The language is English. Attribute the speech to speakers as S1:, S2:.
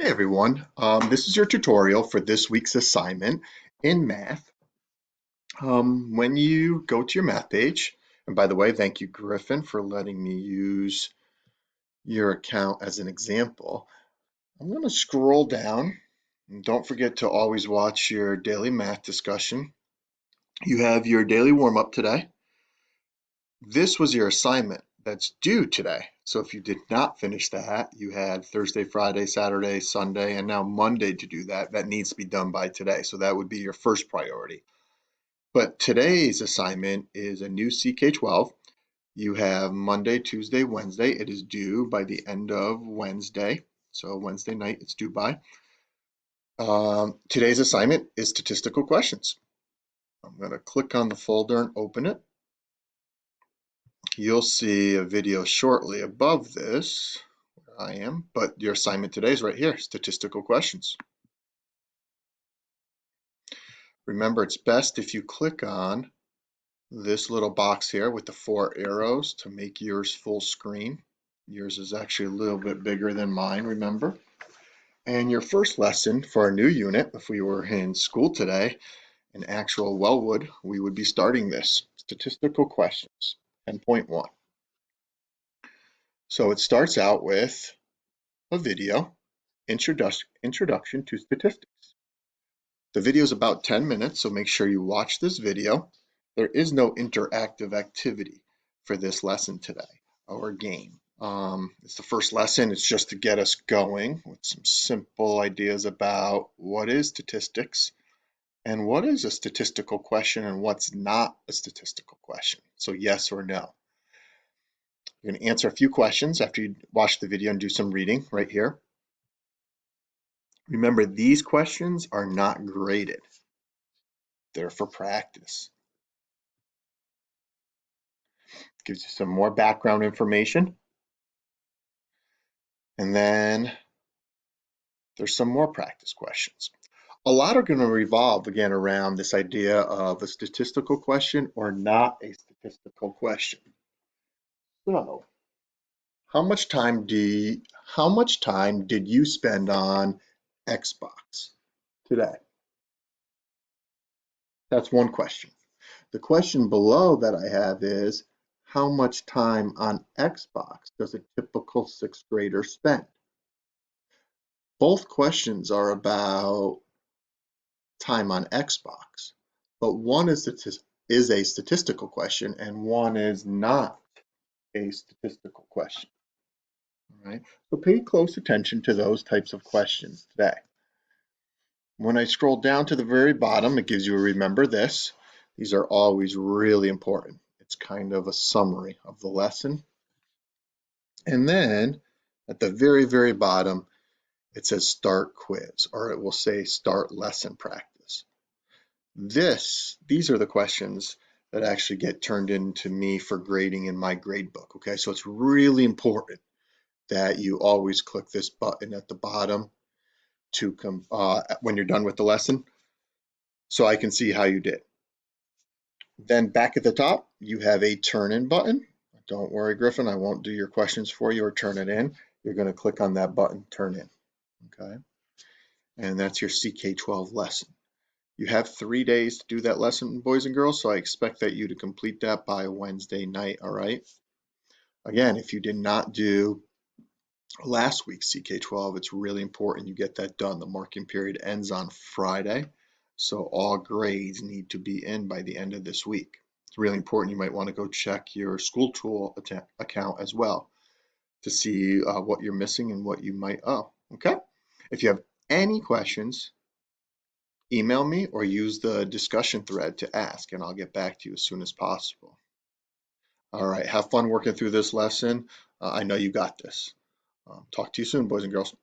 S1: Hey everyone, this is your tutorial for this week's assignment in math. When you go to your math page, and by the way, thank you Griffin for letting me use your account as an example. I'm going to scroll down and don't forget to always watch your daily math discussion. You have your daily warm-up today. This was your assignment that's due today. So if you did not finish that, you had Thursday, Friday, Saturday, Sunday, and now Monday to do that. That needs to be done by today. So that would be your first priority. But today's assignment is a new CK-12. You have Monday, Tuesday, Wednesday. It is due by the end of Wednesday. So Wednesday night it's due by. Today's assignment is statistical questions. I'm going to click on the folder and open it. You'll see a video shortly above this, where I am, but your assignment today is right here, statistical questions. Remember, it's best if you click on this little box here with the 4 arrows to make yours full screen. Yours is actually a little bit bigger than mine, remember? And your first lesson for a new unit, if we were in school today, in actual Wellwood, we would be starting this, statistical questions, 10.1. So it starts out with a video, Introduction to Statistics. The video is about 10 minutes, so make sure you watch this video. There is no interactive activity for this lesson today, or game. It's the first lesson. It's just to get us going with some simple ideas about what is statistics and what is a statistical question and what's not a statistical question. So yes or no. You're going to answer a few questions after you watch the video and do some reading right here. Remember, these questions are not graded. They're for practice. Gives you some more background information. And then there's some more practice questions. A lot are going to revolve again around this idea of a statistical question or not a statistical question. So, how much time did you spend on Xbox today? That's one question. The question below that I have is, how much time on Xbox does a typical 6th grader spend? Both questions are about time on Xbox, but one is a statistical question and one is not a statistical question. All right, so pay close attention to those types of questions today. When I scroll down to the very bottom, it gives you a remember this. These are always really important. It's kind of a summary of the lesson. And then at the very, very bottom, it says start quiz, or it will say start lesson practice. These are the questions that actually get turned into me for grading in my grade book. Okay, so it's really important that you always click this button at the bottom to come when you're done with the lesson, so I can see how you did. Then back at the top, you have a turn in button. Don't worry, Griffin, I won't do your questions for you or turn it in. You're going to click on that button, turn in. Okay, and that's your CK-12 lesson. You have 3 days to do that lesson, boys and girls, so I expect that you to complete that by Wednesday night, all right? Again, if you did not do last week's CK-12, it's really important you get that done. The marking period ends on Friday, so all grades need to be in by the end of this week. It's really important. You might want to go check your school tool account as well to see what you're missing and what you might owe, okay? If you have any questions, email me or use the discussion thread to ask, and I'll get back to you as soon as possible. All right, have fun working through this lesson. I know you got this. Talk to you soon, boys and girls.